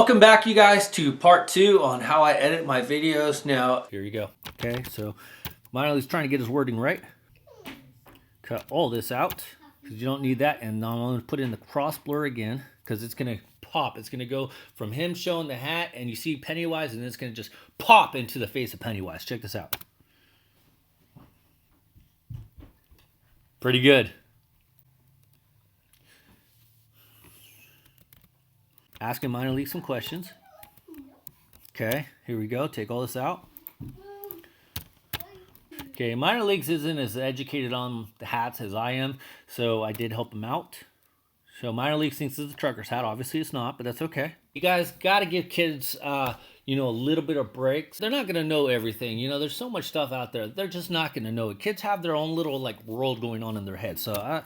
Welcome back, you guys, to part 2 on how I edit my videos. Now, here you go. Okay, so Miley's trying to get his wording right. Cut all this out because you don't need that, and now I'm going to put in the cross blur again because it's going to pop. It's going to go from him showing the hat, and you see Pennywise, and it's going to just pop into the face of Pennywise. Check this out. Pretty good. Asking Minor League some questions. Okay, here we go. Take all this out. Okay, Minor Leagues isn't as educated on the hats as I am, so I did help him out. So Minor Leagues thinks it's a trucker's hat. Obviously it's not, but that's okay. You guys got to give kids, a little bit of breaks. They're not going to know everything. There's so much stuff out there. They're just not going to know it. Kids have their own little, world going on in their head. So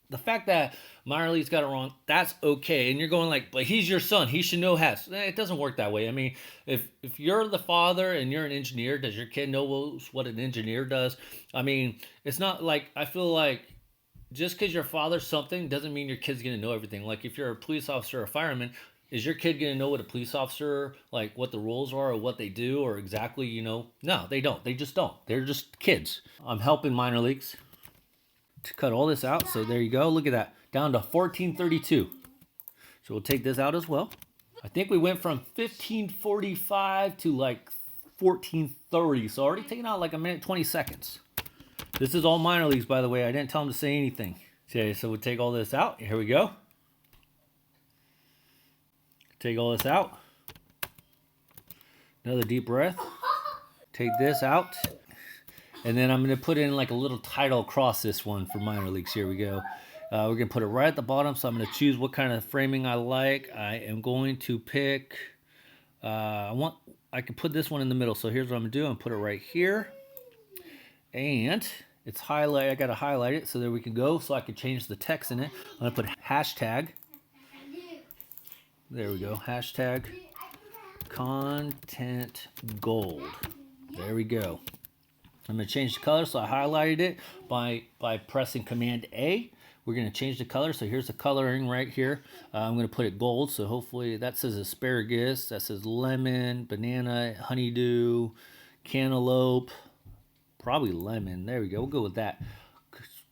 the fact that Minor League's got it wrong, that's okay. And you're going but he's your son. He should know hats. It doesn't work that way. I mean, if you're the father and you're an engineer, does your kid know what an engineer does? I mean, it's not I feel like just because your father's something doesn't mean your kid's going to know everything. Like if you're a police officer or a fireman, is your kid going to know what a police officer, what the rules are or what they do or exactly, No, they don't. They just don't. They're just kids. I'm helping Minor Leagues to cut all this out. So there you go. Look at that. Down to 1432. So we'll take this out as well. I think we went from 1545 to 1430. So already taking out a minute 20 seconds. This is all Minor Leagues, by the way. I didn't tell him to say anything. Okay, so we'll take all this out. Here we go. Take all this out. Another deep breath. Take this out. And then I'm going to put in a little title across this one for Minor Leagues. Here we go. We're going to put it right at the bottom. So I'm going to choose what kind of framing I like. I am going to pick, I can put this one in the middle. So here's what I'm going to do. I'm going to put it right here. And it's highlight. I got to highlight it so there we can go. So I can change the text in it. I'm going to put hashtag. There we go. Hashtag content gold. There we go. I'm going to change the color, so I highlighted it by pressing Command A. We're going to change the color, so here's the coloring right here. I'm going to put it gold, so hopefully that says asparagus, that says lemon, banana, honeydew, cantaloupe, probably lemon. There we go, we'll go with that.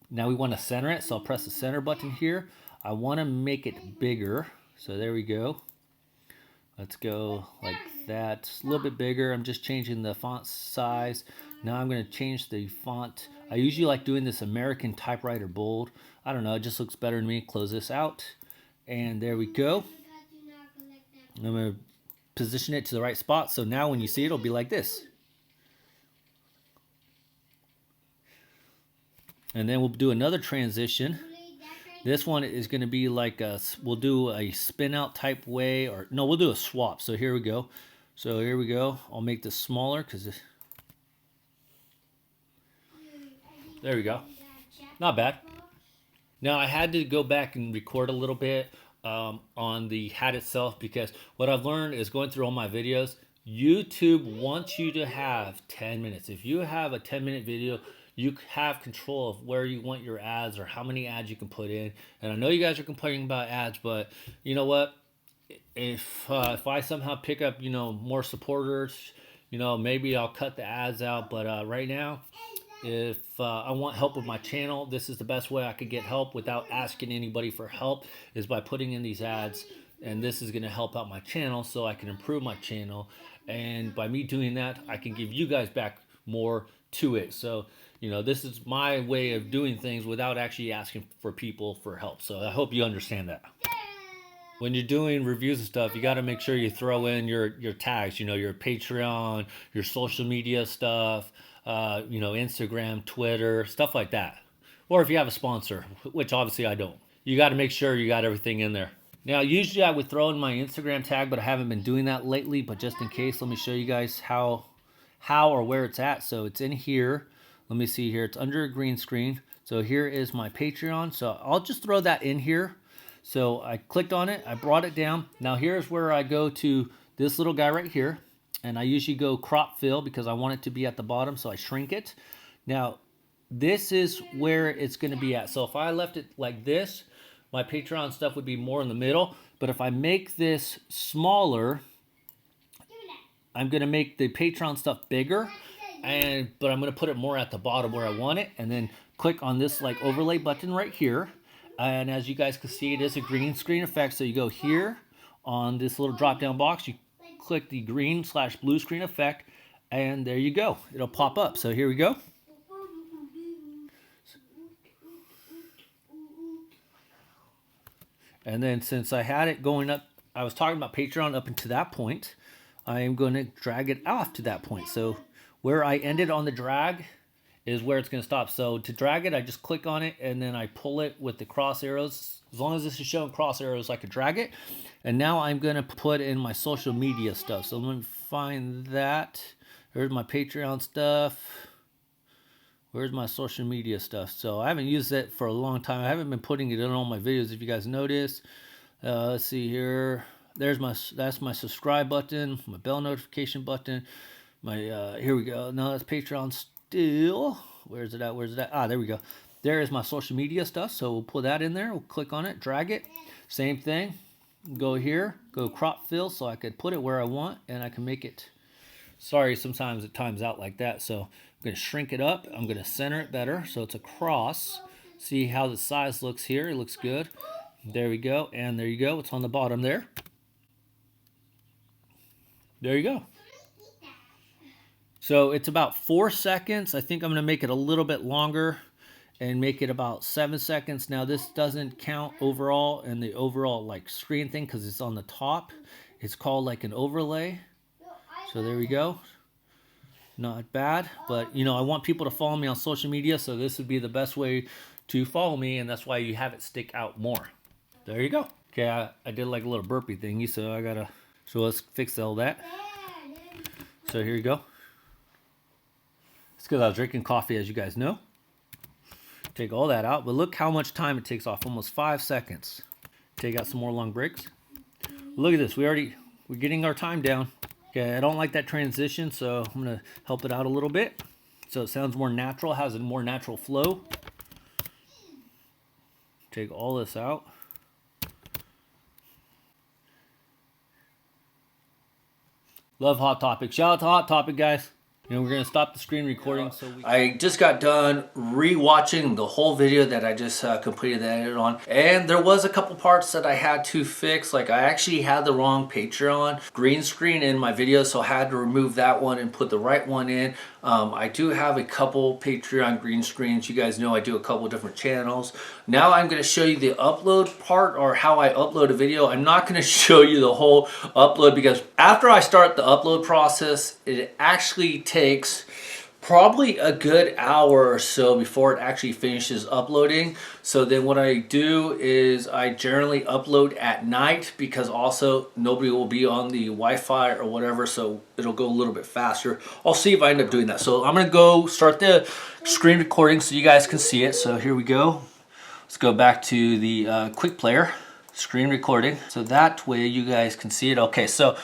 Now we want to center it, so I'll press the center button here. I want to make it bigger, so there we go. Let's go like that. A little bit bigger. I'm just changing the font size. Now I'm going to change the font. I usually like doing this American typewriter bold. I don't know. It just looks better to me. Close this out. And there we go. I'm going to position it to the right spot. So now when you see it, it'll be like this. And then we'll do another transition. This one is going to be we'll do a spin out type way, or no, we'll do a swap. So here we go. So here we go. I'll make this smaller because there we go. Not bad. Now I had to go back and record a little bit on the hat itself because what I've learned is going through all my videos, YouTube wants you to have 10 minutes. If you have a 10-minute video, you have control of where you want your ads or how many ads you can put in. And I know you guys are complaining about ads, but you know what? If I somehow pick up, more supporters, maybe I'll cut the ads out. But right now, if I want help with my channel, this is the best way I could get help without asking anybody for help is by putting in these ads. And this is going to help out my channel so I can improve my channel. And by me doing that, I can give you guys back more to it. So, this is my way of doing things without actually asking for people for help. So I hope you understand that. When you're doing reviews and stuff, you got to make sure you throw in your tags, your Patreon, your social media stuff, Instagram, Twitter, stuff like that. Or if you have a sponsor, which obviously I don't. You got to make sure you got everything in there. Now, usually I would throw in my Instagram tag, but I haven't been doing that lately. But just in case, let me show you guys how or where it's at. So it's in here. Let me see here. It's under a green screen. So here is my Patreon. So I'll just throw that in here. So I clicked on it. I brought it down. Now here's where I go to this little guy right here. And I usually go crop fill because I want it to be at the bottom. So I shrink it. Now this is where it's going to be at. So if I left it like this, My Patreon stuff would be more in the middle. But if I make this smaller, I'm going to make the Patreon stuff bigger. But I'm going to put it more at the bottom where I want it. And then click on this like overlay button right here. And as you guys can see, it is a green screen effect. So you go here on this little drop down box. You click the green/blue screen effect. And there you go. It'll pop up. So here we go. And then since I had it going up, I was talking about Patreon up until that point, I am going to drag it off to that point. So where I ended on the drag is where it's going to stop. So to drag it, I just click on it and then I pull it with the cross arrows. As long as this is showing cross arrows, I can drag it. And now I'm going to put in my social media stuff. So let me find that. There's my Patreon stuff. Where's my social media stuff? So I haven't used it for a long time. I haven't been putting it in all my videos, if you guys notice. Let's see here. That's my subscribe button, my bell notification button. Here we go. No, that's Patreon still. Where's it at? Ah, there we go. There is my social media stuff. So we'll put that in there. We'll click on it, drag it. Same thing. Go here, go crop fill, so I could put it where I want, and I can make it. Sorry, sometimes it times out like that. So I'm going to shrink it up. I'm going to center it better so it's across. See how the size looks here. It looks good. There we go. And there you go. It's on the bottom there. There you go. So it's about 4 seconds. I think I'm going to make it a little bit longer and make it about 7 seconds. Now this doesn't count overall in the overall like screen thing because it's on the top. It's called like an overlay. So there we go. Not bad, but you know, I want people to follow me on social media, so this would be the best way to follow me, and that's why you have it stick out more. There you go. Okay, I did like a little burpee thingy, so let's fix all that. So here you go. It's because I was drinking coffee, as you guys know. Take all that out, but look how much time it takes off, almost 5 seconds. Take out some more long breaks. Look at this, we're getting our time down. Okay, I don't like that transition, so I'm going to help it out a little bit. So it sounds more natural, has a more natural flow. Take all this out. Love Hot Topic. Shout out to Hot Topic, guys. You know, we're going to stop the screen recording. I just got done re-watching the whole video that I just completed the edit on. And there was a couple parts that I had to fix. Like I actually had the wrong Patreon green screen in my video, so I had to remove that one and put the right one in. I do have a couple Patreon green screens. You guys know I do a couple different channels. Now I'm going to show you the upload part, or how I upload a video. I'm not going to show you the whole upload because after I start the upload process, it actually takes probably a good hour or so before it actually finishes uploading. So then what I do is I generally upload at night because also nobody will be on the Wi-Fi or whatever, so it'll go a little bit faster. I'll see if I end up doing that. So I'm gonna go start the screen recording so you guys can see it. So here we go. Let's go back to the quick player. Screen recording, so that way you guys can see it. Okay, so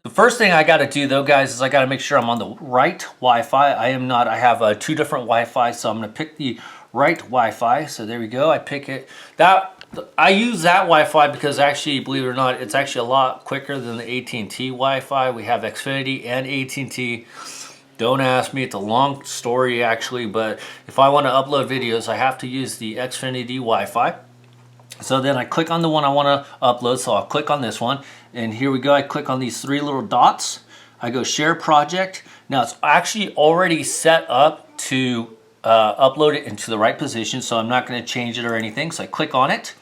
the first thing I got to do though, guys, is I got to make sure I'm on the right Wi-Fi. I am not. I have two different Wi-Fi, so I'm going to pick the right Wi-Fi. So there we go. I pick it. I use that Wi-Fi because actually, believe it or not, it's actually a lot quicker than the AT&T Wi-Fi. We have Xfinity and AT&T. Don't ask me. It's a long story actually, but if I want to upload videos, I have to use the Xfinity Wi-Fi. So then I click on the one I want to upload, so I'll click on this one, and here we go. I click on these three little dots. I go share project. Now it's actually already set up to upload it into the right position, so I'm not going to change it or anything. So I click on it.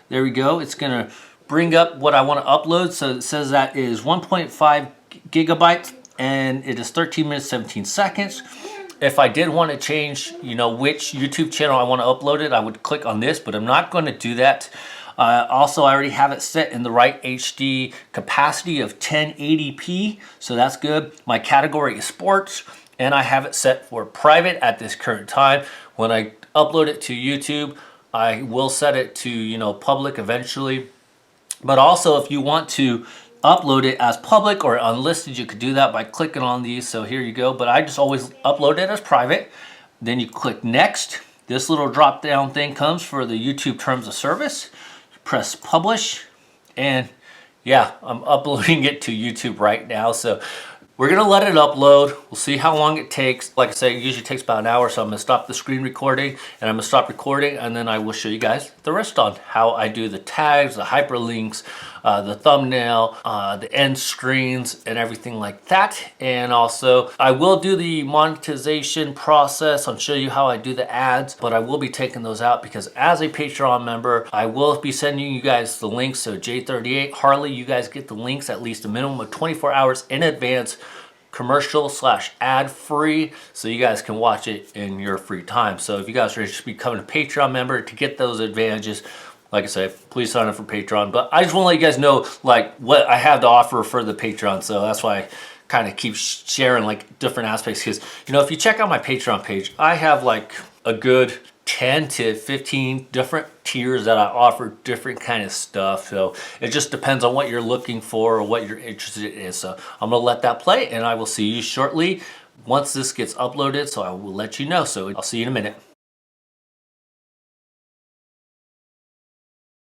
There we go. It's going to bring up what I want to upload. So it says that is 1.5 gigabytes, and it is 13 minutes 17 seconds. If I did want to change, you know, which YouTube channel I want to upload it, I would click on this, but I'm not going to do that. Also, I already have it set in the right HD capacity of 1080p, so that's good. My category is sports, and I have it set for private at this current time. When I upload it to YouTube, I will set it to, you know, public eventually. But also, if you want to upload it as public or unlisted, you could do that by clicking on these. So here you go, but I just always upload it as private. Then you click next. This little drop down thing comes for the YouTube terms of service. press publish, and yeah, I'm uploading it to YouTube right now. So we're gonna let it upload. We'll see how long it takes. Like I say, it usually takes about an hour, so I'm gonna stop the screen recording and I'm gonna stop recording, and then I will show you guys the rest on how I do the tags, the hyperlinks, the thumbnail, the end screens, and everything like that. And also, I will do the monetization process. I'll show you how I do the ads, but I will be taking those out because as a Patreon member, I will be sending you guys the links. So J38, Harley, you guys get the links at least a minimum of 24 hours in advance, commercial/ad free, so you guys can watch it in your free time. So if you guys are interested in becoming a Patreon member to get those advantages, like I said, please sign up for Patreon. But I just want to let you guys know like what I have to offer for the Patreon. So that's why I kind of keep sharing like different aspects, because you know, if you check out my Patreon page, I have like a good 10 to 15 different tiers that I offer different kind of stuff. So it just depends on what you're looking for or what you're interested in. So I'm gonna let that play, and I will see you shortly once this gets uploaded. So I will let you know. So I'll see you in a minute.